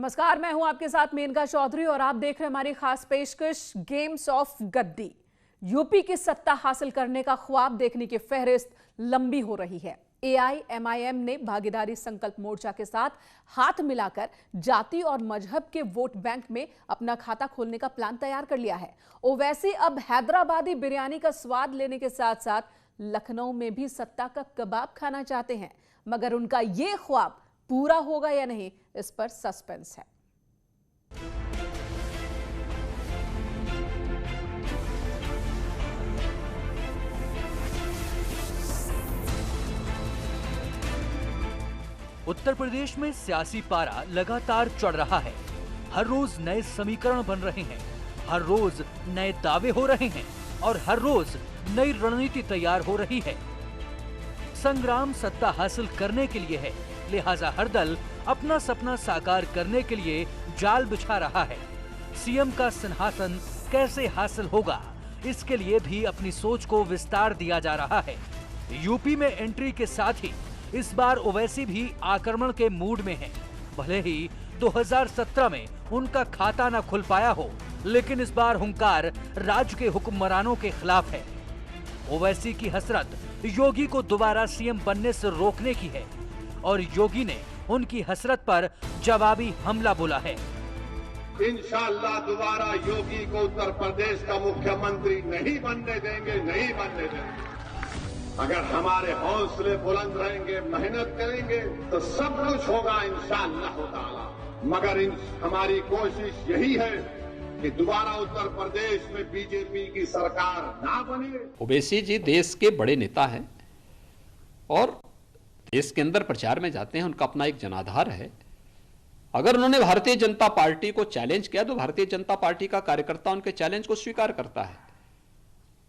नमस्कार, मैं हूं आपके साथ मेनका चौधरी और आप देख रहे हैं हमारी खास पेशकश गेम्स ऑफ गद्दी। यूपी की सत्ता हासिल करने का ख्वाब देखने की फहरिस्त लंबी हो रही है। एआईएमआईएम ने भागीदारी संकल्प मोर्चा के साथ हाथ मिलाकर जाति और मजहब के वोट बैंक में अपना खाता खोलने का प्लान तैयार कर लिया है। ओवैसी अब हैदराबादी बिरयानी का स्वाद लेने के साथ साथ लखनऊ में भी सत्ता का कबाब खाना चाहते हैं, मगर उनका ये ख्वाब पूरा होगा या नहीं, इस पर सस्पेंस है। उत्तर प्रदेश में सियासी पारा लगातार चढ़ रहा है। हर रोज नए समीकरण बन रहे हैं, हर रोज नए दावे हो रहे हैं और हर रोज नई रणनीति तैयार हो रही है। संग्राम सत्ता हासिल करने के लिए है, लिहाजा हर दल अपना सपना साकार करने के लिए जाल बिछा रहा है। सीएम का सिंहासन कैसे हासिल होगा, इसके लिए भी अपनी सोच को विस्तार दिया जा रहा है। यूपी में एंट्री के साथ ही इस बार ओवैसी भी आक्रमण के मूड में है। भले ही 2017 में उनका खाता न खुल पाया हो, लेकिन इस बार हुंकार राज्य के हुक्मरानों के खिलाफ है। ओवैसी की हसरत योगी को दोबारा सीएम बनने से रोकने की है और योगी ने उनकी हसरत पर जवाबी हमला बोला है। इंशाअल्लाह दोबारा योगी को उत्तर प्रदेश का मुख्यमंत्री नहीं बनने देंगे, नहीं बनने देंगे। अगर हमारे हौसले बुलंद रहेंगे, मेहनत करेंगे तो सब कुछ होगा इंशाअल्लाह ताला। मगर हमारी कोशिश यही है कि दोबारा उत्तर प्रदेश में बीजेपी की सरकार ना बने। ओवैसी जी देश के बड़े नेता हैं और देश के अंदर प्रचार में जाते हैं, उनका अपना एक जनाधार है। अगर उन्होंने भारतीय जनता पार्टी को चैलेंज किया तो भारतीय जनता पार्टी का कार्यकर्ता उनके चैलेंज को स्वीकार करता है।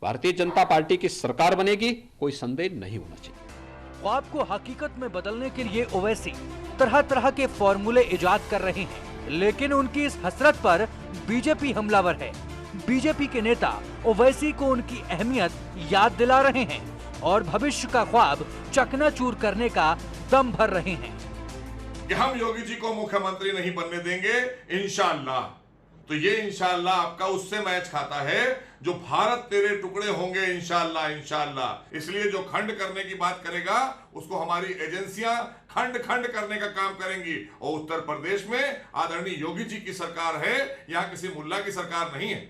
भारतीय जनता पार्टी की सरकार बनेगी, कोई संदेह नहीं होना चाहिए। ख्वाब को हकीकत में बदलने के लिए ओवैसी तरह तरह के फॉर्मूले इजाद कर रहे हैं, लेकिन उनकी इस हसरत पर बीजेपी हमलावर है। बीजेपी के नेता ओवैसी को उनकी अहमियत याद दिला रहे हैं और भविष्य का ख्वाब चकनाचूर करने का दम भर रहे हैं कि हम योगी जी को मुख्यमंत्री नहीं बनने देंगे इंशाअल्लाह। तो ये इंशाअल्लाह आपका उससे मैच खाता है जो भारत तेरे टुकड़े होंगे इंशाअल्लाह, इंशाअल्लाह। इसलिए जो खंड करने की बात करेगा उसको हमारी एजेंसियां खंड खंड करने का काम करेंगी। और उत्तर प्रदेश में आदरणीय योगी जी की सरकार है, यहाँ किसी मुल्ला की सरकार नहीं है।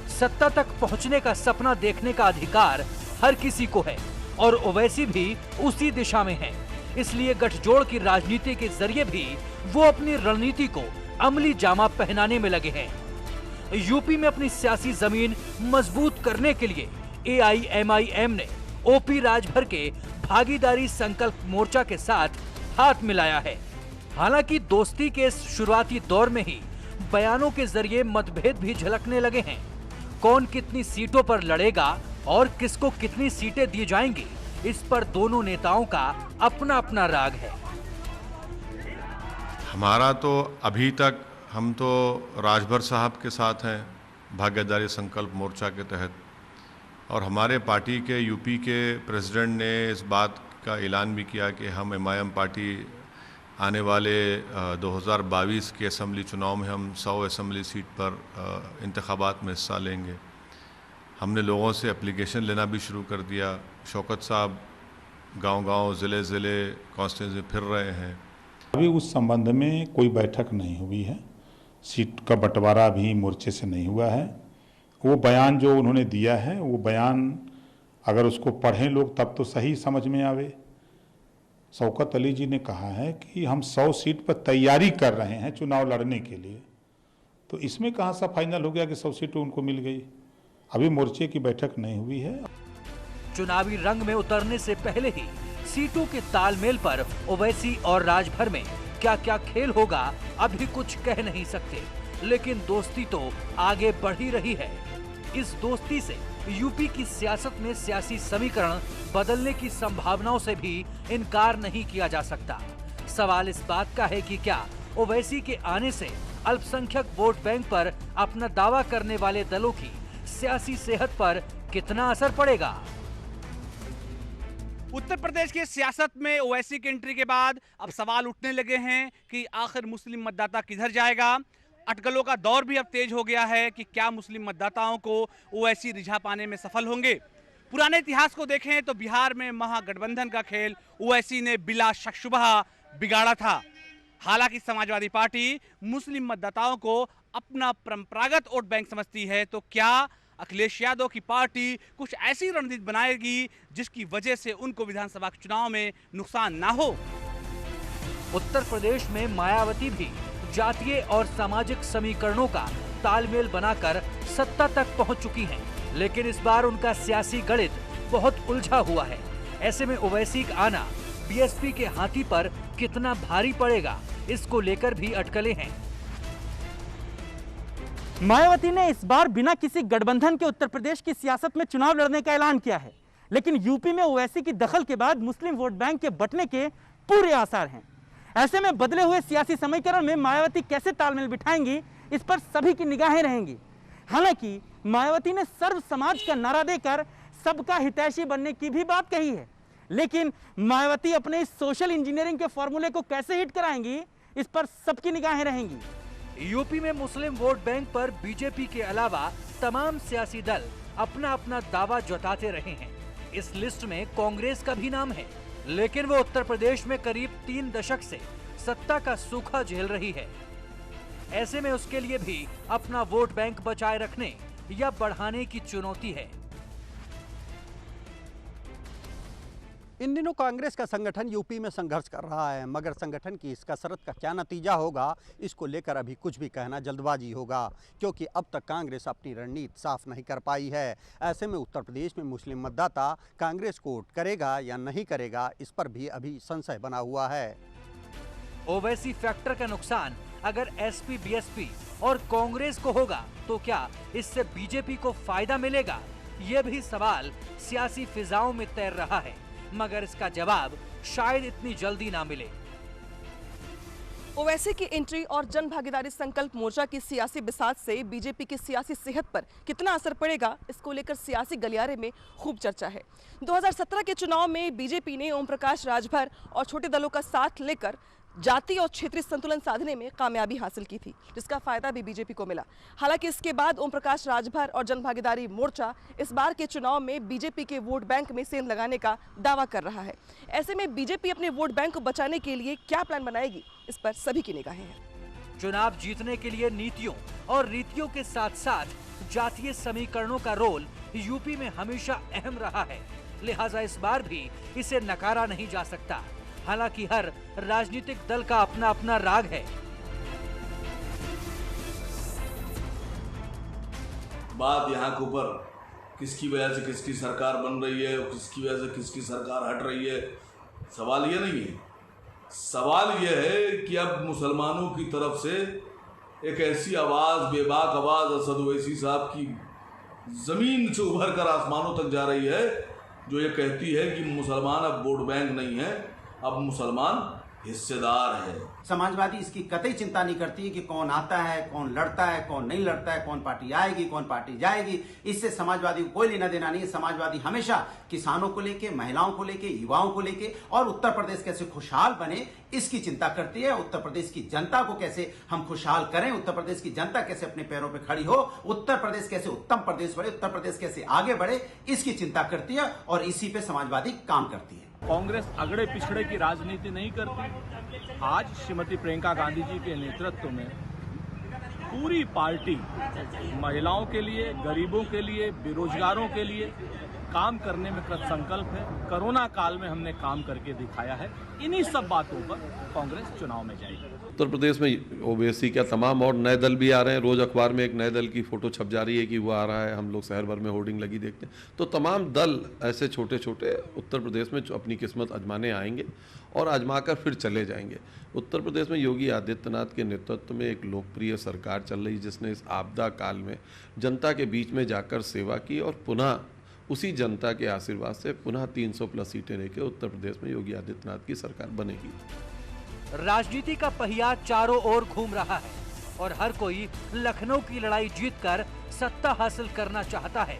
सत्ता तक पहुंचने का सपना देखने का अधिकार हर किसी को है और ओवैसी भी उसी दिशा में है। इसलिए गठजोड़ की राजनीति के जरिए भी वो अपनी रणनीति को अमली जामा पहनाने में लगे हैं। यूपी में अपनी सियासी जमीन मजबूत करने के लिए एआईएमआईएम ने ओपी राजभर के भागीदारी संकल्प मोर्चा के साथ हाथ मिलाया है। हालांकि दोस्ती के इस शुरुआती दौर में ही बयानों के जरिए मतभेद भी झलकने लगे हैं। कौन कितनी सीटों पर लड़ेगा और किसको कितनी सीटें दी जाएंगी, इस पर दोनों नेताओं का अपना अपना राग है। हमारा तो अभी तक हम तो राजभर साहब के साथ हैं भागीदारी संकल्प मोर्चा के तहत, और हमारे पार्टी के यूपी के प्रेसिडेंट ने इस बात का ऐलान भी किया कि हम एमआईएम पार्टी आने वाले 2022 के असेंबली चुनाव में हम 100 असेंबली सीट पर इंतखाबात में हिस्सा लेंगे। हमने लोगों से एप्लीकेशन लेना भी शुरू कर दिया। शौकत साहब गांव-गांव, ज़िले-ज़िले, कॉन्स्टिट्यूंसी फिर रहे हैं। अभी उस संबंध में कोई बैठक नहीं हुई है, सीट का बंटवारा भी मोर्चे से नहीं हुआ है। वो बयान जो उन्होंने दिया है, वो बयान अगर उसको पढ़ें लोग तब तो सही समझ में आवे। शौकत अली जी ने कहा है कि हम 100 सीट पर तैयारी कर रहे हैं चुनाव लड़ने के लिए, तो इसमें कहाँ सा फाइनल हो गया कि 100 सीटें उनको मिल गई। अभी मोर्चे की बैठक नहीं हुई है। चुनावी रंग में उतरने से पहले ही सीटों के तालमेल पर ओवैसी और राजभर में क्या क्या खेल होगा अभी कुछ कह नहीं सकते, लेकिन दोस्ती तो आगे बढ़ ही रही है। इस दोस्ती से यूपी की सियासत में सियासी समीकरण बदलने की संभावनाओं से भी इनकार नहीं किया जा सकता। सवाल इस बात का है कि क्या ओवैसी के आने से अल्पसंख्यक वोट बैंक पर अपना दावा करने वाले दलों की सियासी सेहत पर कितना असर पड़ेगा। उत्तर प्रदेश की सियासत में ओवैसी की एंट्री के बाद अब सवाल उठने लगे हैं कि आखिर मुस्लिम मतदाता किधर जाएगा। अटकलों का दौर भी अब तेज हो गया है कि क्या मुस्लिम मतदाताओं को ओवैसी रिझा पाने में सफल होंगे। पुराने इतिहास को देखें तो बिहार में महागठबंधन का खेल ओवैसी ने बिला शक शुबह बिगाड़ा था। हालांकि समाजवादी पार्टी मुस्लिम मतदाताओं को अपना परंपरागत वोट बैंक समझती है, तो क्या अखिलेश यादव की पार्टी कुछ ऐसी रणनीति बनाएगी जिसकी वजह से उनको विधानसभा के चुनाव में नुकसान ना हो। उत्तर प्रदेश में मायावती भी जातीय और सामाजिक समीकरणों का तालमेल बनाकर सत्ता तक पहुंच चुकी हैं, लेकिन इस बार उनका सियासी गणित बहुत उलझा हुआ है। ऐसे में ओवैसी का आना बीएसपी के हाथी पर कितना भारी पड़ेगा, इसको लेकर भी अटकलें हैं। मायावती ने इस बार बिना किसी गठबंधन के उत्तर प्रदेश की सियासत में चुनाव लड़ने का ऐलान किया है, लेकिन यूपी में ओवैसी की दखल के बाद मुस्लिम वोट बैंक के बंटने के पूरे आसार हैं। ऐसे में बदले हुए सियासी समीकरण में मायावती कैसे तालमेल बिठाएंगी, इस पर सभी की निगाहें रहेंगी। हालांकि मायावती ने सर्व समाज का नारा देकर सबका हितैषी बनने की भी बात कही है, लेकिन मायावती अपने इस सोशल इंजीनियरिंग के फॉर्मूले को कैसे हिट कराएंगी, इस पर सबकी निगाहें रहेंगी। यूपी में मुस्लिम वोट बैंक पर बीजेपी के अलावा तमाम सियासी दल अपना अपना दावा जताते रहे हैं। इस लिस्ट में कांग्रेस का भी नाम है, लेकिन वो उत्तर प्रदेश में करीब 3 दशक से सत्ता का सूखा झेल रही है। ऐसे में उसके लिए भी अपना वोट बैंक बचाए रखने या बढ़ाने की चुनौती है। इन दिनों कांग्रेस का संगठन यूपी में संघर्ष कर रहा है, मगर संगठन की इस कसरत का क्या नतीजा होगा, इसको लेकर अभी कुछ भी कहना जल्दबाजी होगा, क्योंकि अब तक कांग्रेस अपनी रणनीति साफ नहीं कर पाई है। ऐसे में उत्तर प्रदेश में मुस्लिम मतदाता कांग्रेस को वोट करेगा या नहीं करेगा, इस पर भी अभी संशय बना हुआ है। ओवैसी फैक्टर का नुकसान अगर एसपी, बीएसपी और कांग्रेस को होगा तो क्या इससे बीजेपी को फायदा मिलेगा? ये भी सवाल सियासी फिजाओं में तैर रहा है, मगर इसका जवाब शायद इतनी जल्दी ना मिले। ओवैसी की एंट्री और जन भागीदारी संकल्प मोर्चा की सियासी बिसात से बीजेपी की सियासी सेहत पर कितना असर पड़ेगा, इसको लेकर सियासी गलियारे में खूब चर्चा है। 2017 के चुनाव में बीजेपी ने ओम प्रकाश राजभर और छोटे दलों का साथ लेकर जातीय और क्षेत्रीय संतुलन साधने में कामयाबी हासिल की थी, जिसका फायदा भी बीजेपी को मिला। हालांकि इसके बाद ओम प्रकाश राजभर और जन भागीदारी मोर्चा इस बार के चुनाव में बीजेपी के वोट बैंक में सेंध लगाने का दावा कर रहा है। ऐसे में बीजेपी अपने वोट बैंक को बचाने के लिए क्या प्लान बनाएगी, इस पर सभी की निगाहें हैं। चुनाव जीतने के लिए नीतियों और रीतियों के साथ साथ जातीय समीकरणों का रोल यूपी में हमेशा अहम रहा है, लिहाजा इस बार भी इसे नकारा नहीं जा सकता। हालांकि हर राजनीतिक दल का अपना अपना राग है। बात यहाँ के ऊपर किसकी वजह से किसकी सरकार बन रही है और किसकी वजह से किसकी सरकार हट रही है, सवाल ये नहीं है। सवाल ये है कि अब मुसलमानों की तरफ से एक ऐसी आवाज़, बेबाक आवाज़ असद ओवैसी साहब की ज़मीन से उभर कर आसमानों तक जा रही है, जो ये कहती है कि मुसलमान अब वोट बैंक नहीं है, अब मुसलमान हिस्सेदार है। समाजवादी इसकी कतई चिंता नहीं करती है कि कौन आता है, कौन लड़ता है, कौन नहीं लड़ता है, कौन पार्टी आएगी, कौन पार्टी जाएगी, इससे समाजवादी को कोई लेना देना नहीं है। समाजवादी हमेशा किसानों को लेके, महिलाओं को लेके, युवाओं को लेके और उत्तर प्रदेश कैसे खुशहाल बने, इसकी चिंता करती है। उत्तर प्रदेश की जनता को कैसे हम खुशहाल करें, उत्तर प्रदेश की जनता कैसे अपने पैरों पर खड़ी हो, उत्तर प्रदेश कैसे उत्तम प्रदेश बने, उत्तर प्रदेश कैसे आगे बढ़े, इसकी चिंता करती है और इसी पे समाजवादी काम करती है। कांग्रेस अगड़े पिछड़े की राजनीति नहीं करती। आज श्रीमती प्रियंका गांधी जी के नेतृत्व में पूरी पार्टी महिलाओं के लिए, गरीबों के लिए, बेरोजगारों के लिए काम करने में कृत संकल्प है। कोरोना काल में हमने काम करके दिखाया है। इन्हीं सब बातों पर कांग्रेस चुनाव में जाएगी। उत्तर प्रदेश में ओवैसी क्या तमाम और नए दल भी आ रहे हैं। रोज अखबार में एक नए दल की फोटो छप जा रही है कि वो आ रहा है, हम लोग शहर भर में होर्डिंग लगी देखते हैं। तो तमाम दल ऐसे छोटे छोटे उत्तर प्रदेश में अपनी किस्मत आजमाने आएंगे और आजमा कर फिर चले जाएंगे। उत्तर प्रदेश में योगी आदित्यनाथ के नेतृत्व में एक लोकप्रिय सरकार चल रही, जिसने इस आपदा काल में जनता के बीच में जाकर सेवा की और पुनः उसी जनता के आशीर्वाद से पुनः 300+ सीटें लेकर उत्तर प्रदेश में योगी आदित्यनाथ की सरकार बनेगी। राजनीति का पहिया चारों ओर घूम रहा है और हर कोई लखनऊ की लड़ाई जीतकर सत्ता हासिल करना चाहता है।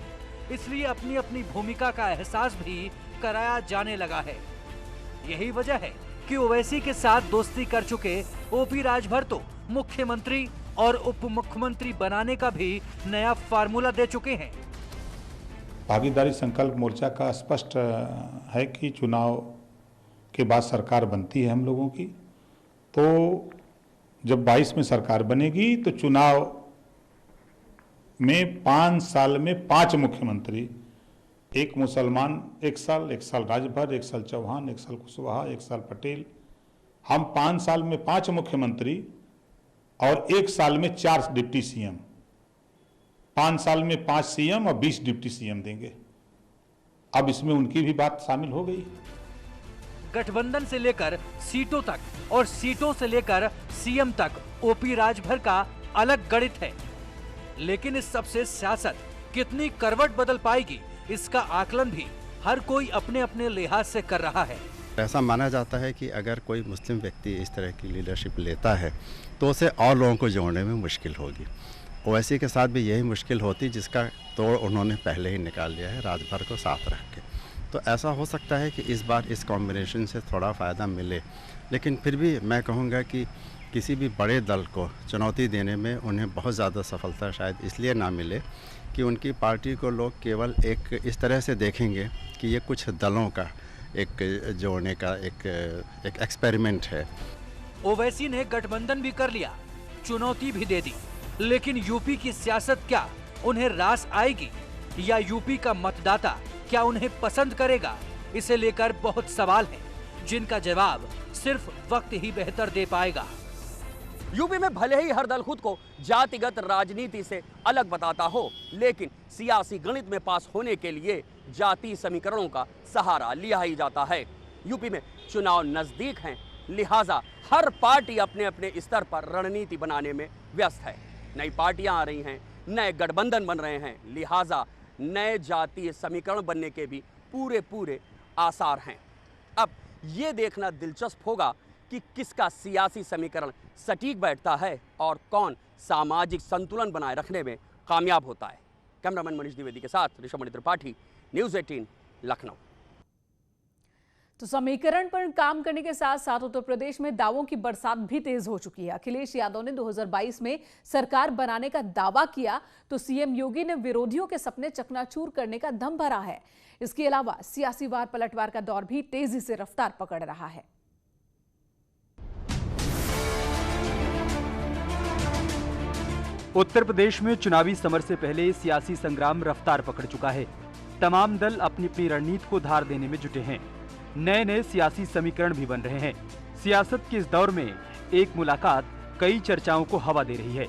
इसलिए अपनी अपनी भूमिका का एहसास भी कराया जाने लगा है। यही वजह है कि ओवैसी के साथ दोस्ती कर चुके ओपी राजभर तो मुख्यमंत्री और उप मुख्यमंत्री बनाने का भी नया फार्मूला दे चुके हैं। भागीदारी संकल्प मोर्चा का स्पष्ट है कि चुनाव के बाद सरकार बनती है हम लोगों की, तो जब 22 में सरकार बनेगी तो चुनाव में 5 साल में 5 मुख्यमंत्री, एक मुसलमान 1 साल, 1 साल राजभर, 1 साल चौहान, 1 साल कुशवाहा, 1 साल पटेल, हम 5 साल में 5 मुख्यमंत्री और 1 साल में 4 डिप्टी सीएम, 5 साल में 5 सीएम और 20 डिप्टी सीएम देंगे। अब इसमें उनकी भी बात शामिल हो गई। गठबंधन से लेकर सीटों तक और सीटों से लेकर सीएम तक ओपी राजभर का अलग गणित है, लेकिन इस सबसे सियासत कितनी करवट बदल पाएगी, इसका आकलन भी हर कोई अपने अपने लिहाज से कर रहा है। ऐसा माना जाता है कि अगर कोई मुस्लिम व्यक्ति इस तरह की लीडरशिप लेता है तो उसे और लोगों को जोड़ने में मुश्किल होगी। ओवैसी के साथ भी यही मुश्किल होती, जिसका तोड़ उन्होंने पहले ही निकाल लिया है राजभर को साथ रख के। तो ऐसा हो सकता है कि इस बार इस कॉम्बिनेशन से थोड़ा फ़ायदा मिले, लेकिन फिर भी मैं कहूँगा कि किसी भी बड़े दल को चुनौती देने में उन्हें बहुत ज़्यादा सफलता शायद इसलिए ना मिले कि उनकी पार्टी को लोग केवल एक इस तरह से देखेंगे कि ये कुछ दलों का एक जोड़ने का एक एक्सपेरिमेंट है। ओवैसी ने गठबंधन भी कर लिया, चुनौती भी दे दी, लेकिन यूपी की सियासत क्या उन्हें रास आएगी या यूपी का मतदाता क्या उन्हें पसंद करेगा? इसे लेकर बहुत सवाल हैं, जिनका जवाब सिर्फ वक्त ही बेहतर दे पाएगा। यूपी में भले ही हर दल खुद को जातिगत राजनीति से अलग बताता हो, लेकिन सियासी गणित में पास होने के लिए जाति समीकरणों का सहारा लिया ही जाता है। यूपी में चुनाव नजदीक हैं, लिहाजा हर पार्टी अपने अपने स्तर पर रणनीति बनाने में व्यस्त है। नई पार्टियां आ रही हैं, नए गठबंधन बन रहे हैं, लिहाजा नए जातीय समीकरण बनने के भी पूरे आसार हैं। अब ये देखना दिलचस्प होगा कि किसका सियासी समीकरण सटीक बैठता है और कौन सामाजिक संतुलन बनाए रखने में कामयाब होता है। कैमरामैन मनीष द्विवेदी के साथ ऋषभ त्रिपाठी, न्यूज़ 18 लखनऊ। तो समीकरण पर काम करने के साथ साथ उत्तर प्रदेश में दावों की बरसात भी तेज हो चुकी है। अखिलेश यादव ने 2022 में सरकार बनाने का दावा किया तो सीएम योगी ने विरोधियों के सपने चकनाचूर करने का दम भरा है। इसके अलावा सियासी वार पलटवार का दौर भी तेजी से रफ्तार पकड़ रहा है। उत्तर प्रदेश में चुनावी समर से पहले सियासी संग्राम रफ्तार पकड़ चुका है। तमाम दल अपनी अपनी रणनीति को धार देने में जुटे हैं। नए नए सियासी समीकरण भी बन रहे हैं। सियासत के इस दौर में एक मुलाकात कई चर्चाओं को हवा दे रही है।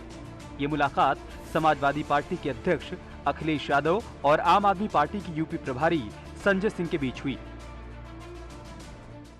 ये मुलाकात समाजवादी पार्टी के अध्यक्ष अखिलेश यादव और आम आदमी पार्टी की यूपी प्रभारी संजय सिंह के बीच हुई।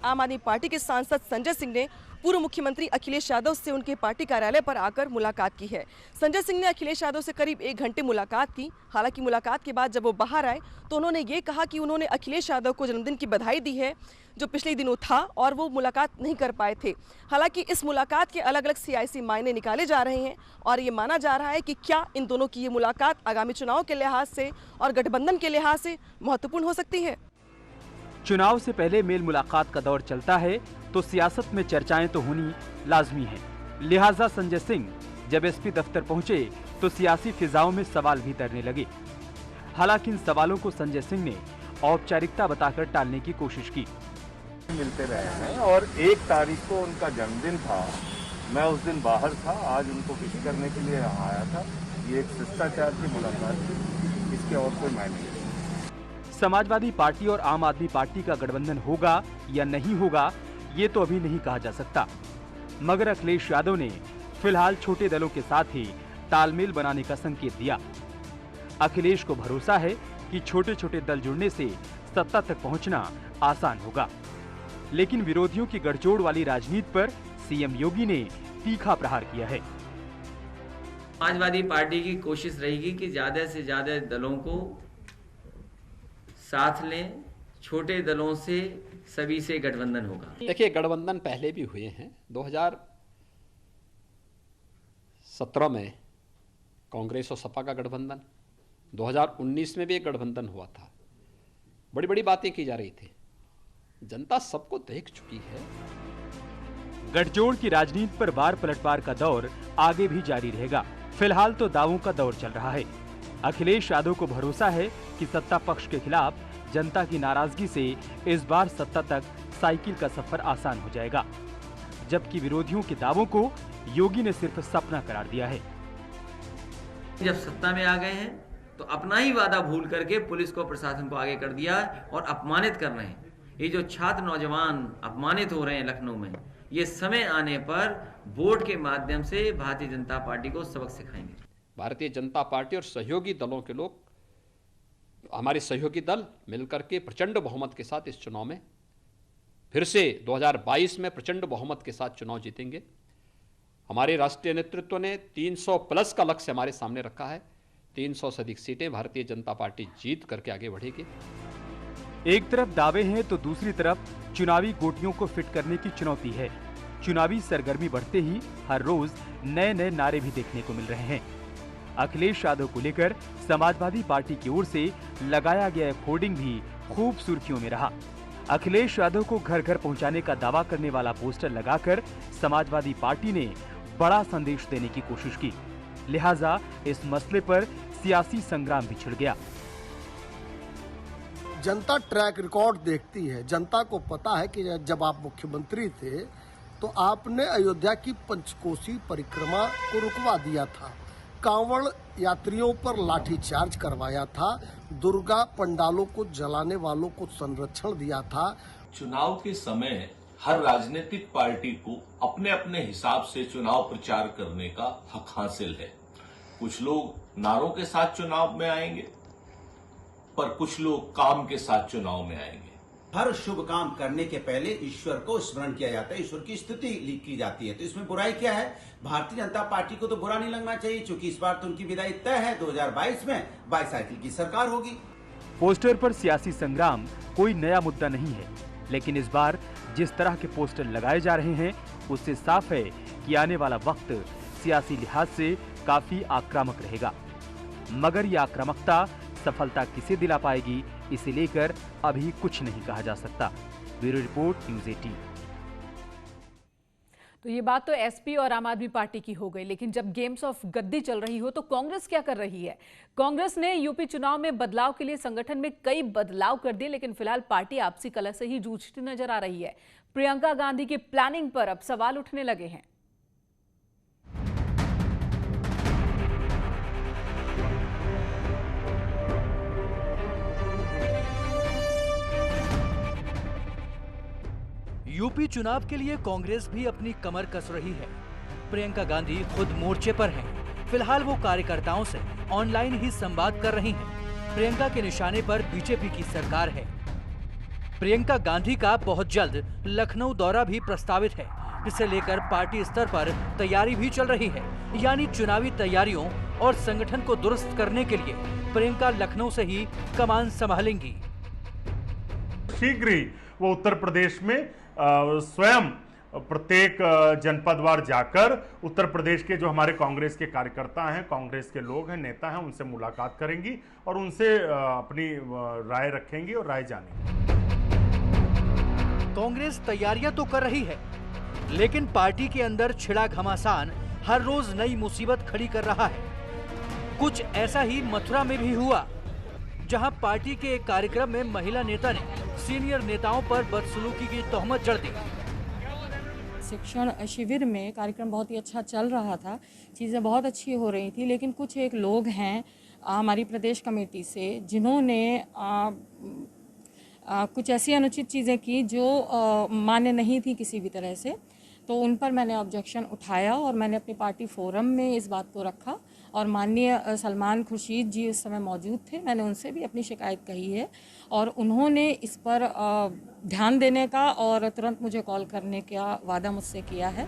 आम आदमी पार्टी के सांसद संजय सिंह ने पूर्व मुख्यमंत्री अखिलेश यादव से उनके पार्टी कार्यालय पर आकर मुलाकात की है। संजय सिंह ने अखिलेश यादव से करीब 1 घंटे मुलाकात की। हालांकि मुलाकात के बाद जब वो बाहर आए तो उन्होंने ये कहा कि उन्होंने अखिलेश यादव को जन्मदिन की बधाई दी है, जो पिछले दिनों था और वो मुलाकात नहीं कर पाए थे। हालांकि इस मुलाकात के अलग अलग सियासी मायने निकाले जा रहे हैं और ये माना जा रहा है कि क्या इन दोनों की ये मुलाकात आगामी चुनाव के लिहाज से और गठबंधन के लिहाज से महत्वपूर्ण हो सकती है। चुनाव से पहले मेल मुलाकात का दौर चलता है तो सियासत में चर्चाएं तो होनी लाजमी है। लिहाजा संजय सिंह जब एसपी दफ्तर पहुंचे तो सियासी फिजाओं में सवाल भी तैरने लगे। हालांकि इन सवालों को संजय सिंह ने औपचारिकता बताकर टालने की कोशिश की। मिलते रहे हैं और 1 तारीख को उनका जन्मदिन था, मैं उस दिन बाहर था, आज उनको विश करने के लिए यहाँ आया था। ये एक शिष्टाचार की मुलाकात थी, इसके और कोई मायने नहीं। समाजवादी पार्टी और आम आदमी पार्टी का गठबंधन होगा या नहीं होगा ये तो अभी नहीं कहा जा सकता, मगर अखिलेश यादव ने फिलहाल छोटे दलों के साथ ही तालमेल बनाने का संकेत दिया। अखिलेश को भरोसा है कि छोटे छोटे दल जुड़ने से सत्ता तक पहुंचना आसान होगा, लेकिन विरोधियों की गठजोड़ वाली राजनीति पर सीएम योगी ने तीखा प्रहार किया है। समाजवादी पार्टी की कोशिश रहेगी कि ज्यादा से ज्यादा दलों को साथ लें, छोटे दलों से सभी से गठबंधन होगा। देखिए, गठबंधन पहले भी हुए हैं। 2017 में कांग्रेस और सपा का गठबंधन, 2019 में भी एक गठबंधन हुआ था। बड़ी बड़ी बातें की जा रही थी। जनता सबको देख चुकी है। गठजोड़ की राजनीति पर वार पलटवार का दौर आगे भी जारी रहेगा। फिलहाल तो दावों का दौर चल रहा है। अखिलेश यादव को भरोसा है कि सत्ता पक्ष के खिलाफ जनता की नाराजगी से इस बार सत्ता तक साइकिल का सफर आसान हो जाएगा, जबकि विरोधियों के दावों को योगी ने सिर्फ सपना करार दिया है। जब सत्ता में आ गए हैं तो अपना ही वादा भूल करके पुलिस को, प्रशासन को आगे कर दिया और अपमानित कर रहे हैं। ये जो छात्र नौजवान अपमानित हो रहे हैं लखनऊ में, ये समय आने पर वोट के माध्यम से भारतीय जनता पार्टी को सबक सिखाएंगे। भारतीय जनता पार्टी और सहयोगी दलों के लोग, हमारे सहयोगी दल मिलकर के प्रचंड बहुमत के साथ इस चुनाव में फिर से 2022 में प्रचंड बहुमत के साथ चुनाव जीतेंगे। हमारे राष्ट्रीय नेतृत्व ने 300 प्लस का लक्ष्य हमारे सामने रखा है। 300 से अधिक सीटें भारतीय जनता पार्टी जीत करके आगे बढ़ेगी। एक तरफ दावे हैं तो दूसरी तरफ चुनावी गोटियों को फिट करने की चुनौती है। चुनावी सरगर्मी बढ़ते ही हर रोज नए नए नारे भी देखने को मिल रहे हैं। अखिलेश यादव को लेकर समाजवादी पार्टी की ओर से लगाया गया होर्डिंग भी खूब सुर्खियों में रहा। अखिलेश यादव को घर घर पहुंचाने का दावा करने वाला पोस्टर लगाकर समाजवादी पार्टी ने बड़ा संदेश देने की कोशिश की। लिहाजा इस मसले पर सियासी संग्राम भी छिड़ गया। जनता ट्रैक रिकॉर्ड देखती है। जनता को पता है कि जब आप मुख्यमंत्री थे तो आपने अयोध्या की पंचकोसी परिक्रमा को रुकवा दिया था, कांवड़ यात्रियों पर लाठीचार्ज करवाया था, दुर्गा पंडालों को जलाने वालों को संरक्षण दिया था। चुनाव के समय हर राजनीतिक पार्टी को अपने अपने हिसाब से चुनाव प्रचार करने का हक हासिल है। कुछ लोग नारों के साथ चुनाव में आएंगे, पर कुछ लोग काम के साथ चुनाव में आएंगे। हर शुभ काम करने के पहले ईश्वर को स्मरण किया जाता है, ईश्वर की स्तुति की जाती है। तो इसमें बुराई क्या है? भारतीय जनता पार्टी को तो बुरा नहीं लगना चाहिए, क्योंकि इस बार तो उनकी विदाई तय है। 2022 में बाईसाइकिल की सरकार होगी। पोस्टर पर सियासी संग्राम कोई नया मुद्दा नहीं है, लेकिन इस बार जिस तरह के पोस्टर लगाए जा रहे हैं उससे साफ है कि आने वाला वक्त सियासी लिहाज से काफी आक्रामक रहेगा। मगर यह आक्रामकता सफलता किसे दिला पाएगी, इसे लेकर अभी कुछ नहीं कहा जा सकता। Bureau report, news 18। तो ये बात तो एसपी और आम आदमी पार्टी की हो गई, लेकिन जब गेम्स ऑफ गद्दी चल रही हो तो कांग्रेस क्या कर रही है? कांग्रेस ने यूपी चुनाव में बदलाव के लिए संगठन में कई बदलाव कर दिए, लेकिन फिलहाल पार्टी आपसी कलह से ही जूझती नजर आ रही है। प्रियंका गांधी की प्लानिंग पर अब सवाल उठने लगे हैं। यूपी चुनाव के लिए कांग्रेस भी अपनी कमर कस रही है। प्रियंका गांधी खुद मोर्चे पर हैं। फिलहाल वो कार्यकर्ताओं से ऑनलाइन ही संवाद कर रही हैं। प्रियंका के निशाने पर बीजेपी की सरकार है। प्रियंका गांधी का बहुत जल्द लखनऊ दौरा भी प्रस्तावित है, जिसे लेकर पार्टी स्तर पर तैयारी भी चल रही है। यानी चुनावी तैयारियों और संगठन को दुरुस्त करने के लिए प्रियंका लखनऊ से ही कमान संभालेंगी। शीघ्र ही वो उत्तर प्रदेश में स्वयं प्रत्येक जनपदवार जाकर उत्तर प्रदेश के जो हमारे कांग्रेस के कार्यकर्ता हैं, कांग्रेस के लोग हैं, नेता हैं, उनसे मुलाकात करेंगी और उनसे अपनी राय रखेंगी और राय जानेंगी। कांग्रेस तैयारियां तो कर रही है, लेकिन पार्टी के अंदर छिड़ा घमासान हर रोज नई मुसीबत खड़ी कर रहा है। कुछ ऐसा ही मथुरा में भी हुआ, जहां पार्टी के एक कार्यक्रम में महिला नेता ने सीनियर नेताओं पर बदसलूकी की तोहमत जड़ दी। शिक्षण शिविर में कार्यक्रम बहुत ही अच्छा चल रहा था, चीज़ें बहुत अच्छी हो रही थी, लेकिन कुछ एक लोग हैं हमारी प्रदेश कमेटी से जिन्होंने कुछ ऐसी अनुचित चीज़ें की जो मान्य नहीं थी किसी भी तरह से। तो उन पर मैंने ऑब्जेक्शन उठाया और मैंने अपनी पार्टी फोरम में इस बात को रखा और माननीय सलमान खुर्शीद जी उस समय मौजूद थे। मैंने उनसे भी अपनी शिकायत कही है और उन्होंने इस पर ध्यान देने का और तुरंत मुझे कॉल करने का वादा मुझसे किया है।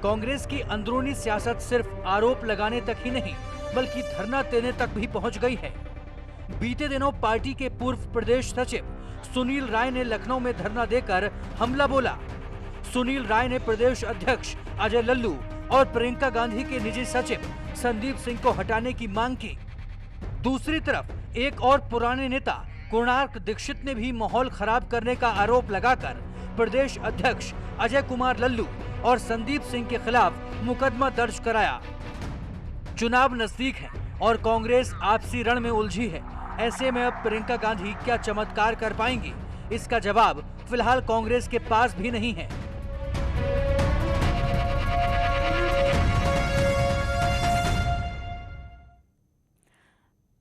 कांग्रेस की अंदरूनी सियासत सिर्फ आरोप लगाने तक ही नहीं, बल्कि धरना देने तक भी पहुंच गई है। बीते दिनों पार्टी के पूर्व प्रदेश सचिव सुनील राय ने लखनऊ में धरना देकर हमला बोला। सुनील राय ने प्रदेश अध्यक्ष अजय लल्लू और प्रियंका गांधी के निजी सचिव संदीप सिंह को हटाने की मांग की। दूसरी तरफ एक और पुराने नेता कोणार्क दीक्षित ने भी माहौल खराब करने का आरोप लगाकर प्रदेश अध्यक्ष अजय कुमार लल्लू और संदीप सिंह के खिलाफ मुकदमा दर्ज कराया। चुनाव नजदीक है और कांग्रेस आपसी रण में उलझी है। ऐसे में अब प्रियंका गांधी क्या चमत्कार कर पाएंगी, इसका जवाब फिलहाल कांग्रेस के पास भी नहीं है।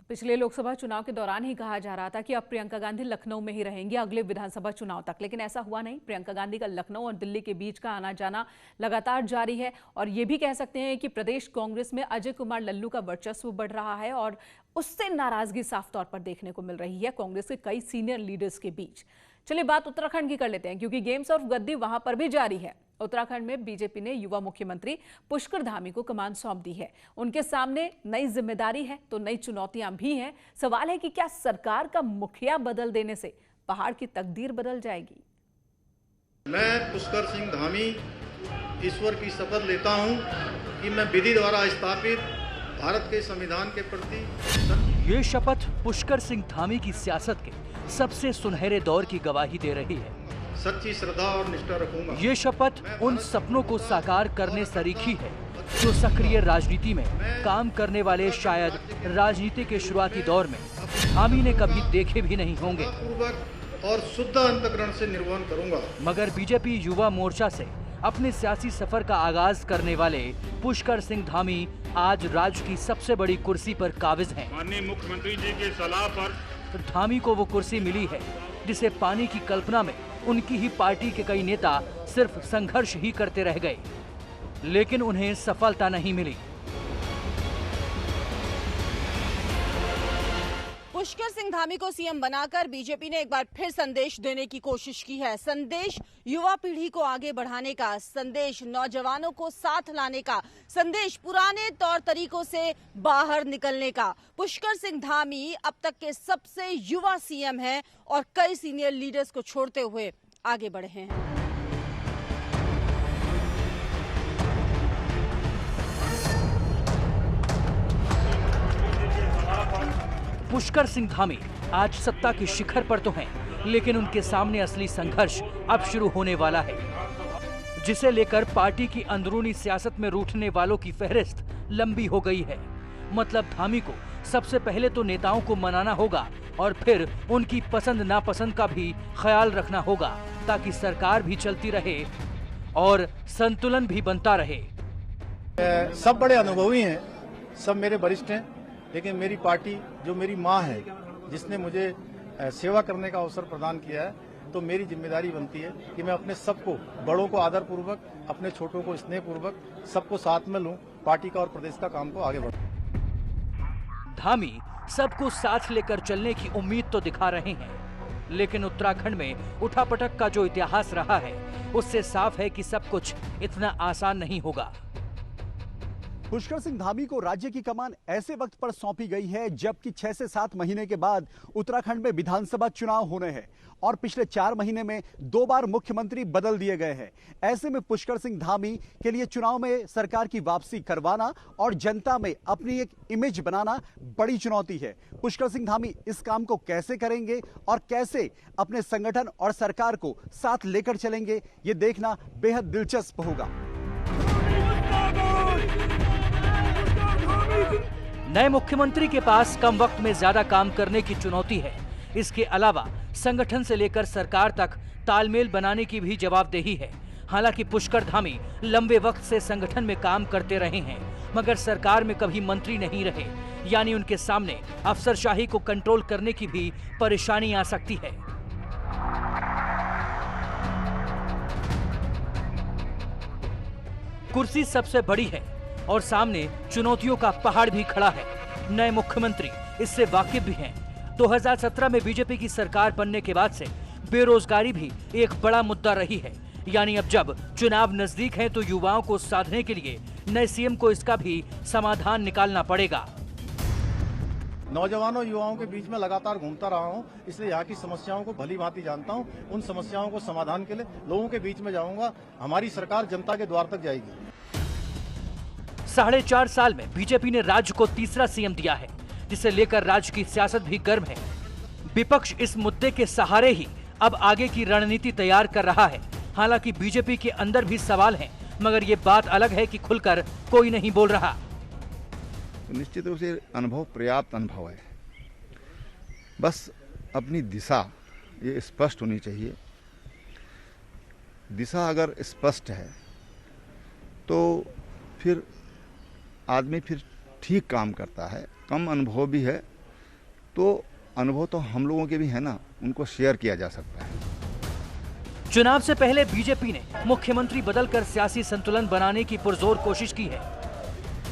पिछले लोकसभा चुनाव के दौरान ही कहा जा रहा था कि अब प्रियंका गांधी लखनऊ में ही रहेंगी अगले विधानसभा चुनाव तक, लेकिन ऐसा हुआ नहीं। प्रियंका गांधी का लखनऊ और दिल्ली के बीच का आना जाना लगातार जारी है और ये भी कह सकते हैं कि प्रदेश कांग्रेस में अजय कुमार लल्लू का वर्चस्व बढ़ रहा है और उससे नाराजगी साफ तौर पर देखने को मिल रही है कांग्रेस के कई सीनियर लीडर्स के बीच। चलिए बात उत्तराखंड की कर लेते हैं, क्योंकि गेम्स ऑफ गद्दी वहां पर भी जारी है। उत्तराखंड में बीजेपी ने युवा मुख्यमंत्री पुष्कर धामी को कमान सौंप दी है। उनके सामने नई जिम्मेदारी है तो नई चुनौतियां भी हैं। सवाल है कि क्या सरकार का मुखिया बदल देने से पहाड़ की तकदीर बदल जाएगी? मैं पुष्कर सिंह धामी ईश्वर की शपथ लेता हूं कि मैं विधि द्वारा स्थापित भारत के संविधान के प्रति। ये शपथ पुष्कर सिंह धामी की सियासत के सबसे सुनहरे दौर की गवाही दे रही है। सच्ची श्रद्धा और निष्ठा रखूंगा। ये शपथ उन सपनों को साकार करने सरीखी है जो सक्रिय राजनीति में काम करने वाले शायद राजनीति के शुरुआती दौर में धामी ने कभी देखे भी नहीं होंगे। और शुद्ध अंतःकरण से निर्वहन करूंगा। मगर बीजेपी युवा मोर्चा से अपने सियासी सफर का आगाज करने वाले पुष्कर सिंह धामी आज राज्य की सबसे बड़ी कुर्सी पर काबिज हैं। माननीय मुख्यमंत्री जी की सलाह पर धामी को वो कुर्सी मिली है जिसे पाने की कल्पना में उनकी ही पार्टी के कई नेता सिर्फ संघर्ष ही करते रह गए, लेकिन उन्हें सफलता नहीं मिली। पुष्कर सिंह धामी को सीएम बनाकर बीजेपी ने एक बार फिर संदेश देने की कोशिश की है। संदेश युवा पीढ़ी को आगे बढ़ाने का, संदेश नौजवानों को साथ लाने का, संदेश पुराने तौर तरीकों से बाहर निकलने का। पुष्कर सिंह धामी अब तक के सबसे युवा सीएम हैं और कई सीनियर लीडर्स को छोड़ते हुए आगे बढ़े हैं। पुष्कर सिंह धामी आज सत्ता के शिखर पर तो हैं, लेकिन उनके सामने असली संघर्ष अब शुरू होने वाला है, जिसे लेकर पार्टी की अंदरूनी सियासत में रूठने वालों की फहरिस्त लंबी हो गई है। मतलब धामी को सबसे पहले तो नेताओं को मनाना होगा और फिर उनकी पसंद नापसंद का भी ख्याल रखना होगा, ताकि सरकार भी चलती रहे और संतुलन भी बनता रहे। सब बड़े अनुभवी हैं, सब मेरे वरिष्ठ हैं, लेकिन मेरी पार्टी जो मेरी माँ है, जिसने मुझे सेवा करने का अवसर प्रदान किया है, तो मेरी जिम्मेदारी बनती है कि मैं अपने सबको, बड़ों को आदर पूर्वक, अपने छोटों को स्नेह पूर्वक सबको साथ में लूं, पार्टी का और प्रदेश का काम को आगे बढ़ाऊं। धामी सबको साथ लेकर चलने की उम्मीद तो दिखा रहे हैं, लेकिन उत्तराखंड में उठापटक का जो इतिहास रहा है उससे साफ है कि सब कुछ इतना आसान नहीं होगा। पुष्कर सिंह धामी को राज्य की कमान ऐसे वक्त पर सौंपी गई है जबकि 6 से 7 महीने के बाद उत्तराखंड में विधानसभा चुनाव होने हैं और पिछले 4 महीने में 2 बार मुख्यमंत्री बदल दिए गए हैं। ऐसे में पुष्कर सिंह धामी के लिए चुनाव में सरकार की वापसी करवाना और जनता में अपनी एक इमेज बनाना बड़ी चुनौती है। पुष्कर सिंह धामी इस काम को कैसे करेंगे और कैसे अपने संगठन और सरकार को साथ लेकर चलेंगे, ये देखना बेहद दिलचस्प होगा। नए मुख्यमंत्री के पास कम वक्त में ज्यादा काम करने की चुनौती है। इसके अलावा संगठन से लेकर सरकार तक तालमेल बनाने की भी जवाबदेही है। हालांकि पुष्कर धामी लंबे वक्त से संगठन में काम करते रहे हैं, मगर सरकार में कभी मंत्री नहीं रहे, यानी उनके सामने अफसरशाही को कंट्रोल करने की भी परेशानी आ सकती है। कुर्सी सबसे बड़ी है और सामने चुनौतियों का पहाड़ भी खड़ा है। नए मुख्यमंत्री इससे वाकिफ भी हैं। 2017 में बीजेपी की सरकार बनने के बाद से बेरोजगारी भी एक बड़ा मुद्दा रही है, यानी अब जब चुनाव नजदीक है तो युवाओं को साधने के लिए नए सीएम को इसका भी समाधान निकालना पड़ेगा। नौजवानों युवाओं के बीच में लगातार घूमता रहा हूं, इसलिए यहाँ की समस्याओं को भली भांति जानता हूं। उन समस्याओं को समाधान के लिए लोगों के बीच में जाऊंगा। हमारी सरकार जनता के द्वार तक जाएगी। 4.5 साल में बीजेपी ने राज्य को तीसरा सीएम दिया है, जिसे लेकर राज्य की सियासत भी गर्म है। विपक्ष इस मुद्दे के सहारे ही अब आगे की रणनीति तैयार कर रहा है। हालांकि बीजेपी के अंदर भी सवाल हैं, मगर ये बात अलग है कि खुलकर कोई नहीं बोल रहा। तो निश्चित रूप से अनुभव पर्याप्त अनुभव है, बस अपनी दिशा ये स्पष्ट होनी चाहिए। दिशा अगर स्पष्ट है तो फिर आदमी फिर ठीक काम करता है। कम अनुभव भी है तो अनुभव तो हम लोगों के भी है ना, उनको शेयर किया जा सकता है। चुनाव से पहले बीजेपी ने मुख्यमंत्री बदलकर सियासी संतुलन बनाने की पुरजोर कोशिश की है।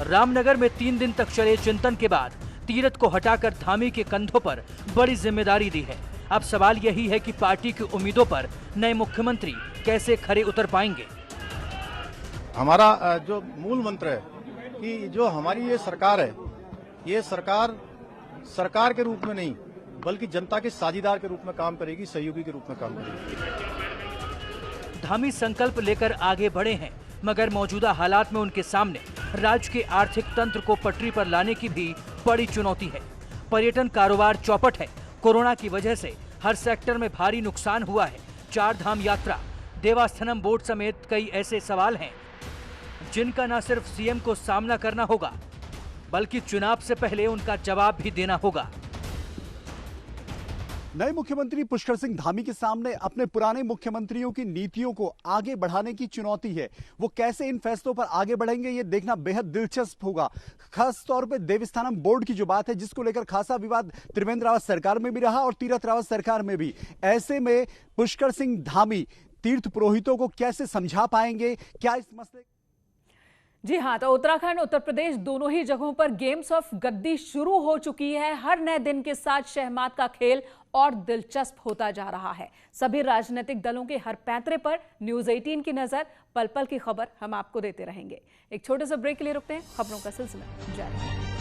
रामनगर में 3 दिन तक चले चिंतन के बाद तीरथ को हटाकर धामी के कंधों पर बड़ी जिम्मेदारी दी है। अब सवाल यही है कि पार्टी की उम्मीदों पर नए मुख्यमंत्री कैसे खरे उतर पाएंगे। हमारा जो मूल मंत्र है कि जो हमारी ये सरकार है, ये सरकार के रूप में नहीं बल्कि जनता के साझीदार के रूप में काम करेगी, सहयोगी के रूप में काम करेगी। धामी संकल्प लेकर आगे बढ़े हैं, मगर मौजूदा हालात में उनके सामने राज्य के आर्थिक तंत्र को पटरी पर लाने की भी बड़ी चुनौती है। पर्यटन कारोबार चौपट है। कोरोना की वजह से हर सेक्टर में भारी नुकसान हुआ है। 4 धाम यात्रा, देवस्थानम बोर्ड समेत कई ऐसे सवाल हैं जिनका न सिर्फ सीएम को सामना करना होगा बल्कि चुनाव से पहले उनका जवाब भी देना होगा। नए मुख्यमंत्री पुष्कर सिंह धामी के सामने अपने पुराने मुख्यमंत्रियों की नीतियों को आगे बढ़ाने की चुनौती है। वो कैसे इन फैसलों पर आगे बढ़ेंगे ये देखना बेहद दिलचस्प होगा। खास तौर पे देवस्थानम बोर्ड की जो बात है, जिसको लेकर खासा विवाद त्रिवेंद्र रावत सरकार में भी रहा और तीरथ रावत सरकार में भी। ऐसे में पुष्कर सिंह धामी तीर्थ पुरोहितों को कैसे समझा पाएंगे? क्या इस मसले जी हाँ, तो उत्तराखंड उत्तर प्रदेश दोनों ही जगहों पर गेम्स ऑफ गद्दी शुरू हो चुकी है। हर नए दिन के साथ शहमात का खेल और दिलचस्प होता जा रहा है। सभी राजनीतिक दलों के हर पैंतरे पर न्यूज़ 18 की नजर, पल पल की खबर हम आपको देते रहेंगे। एक छोटे से ब्रेक के लिए रुकते हैं, खबरों का सिलसिला जारी है।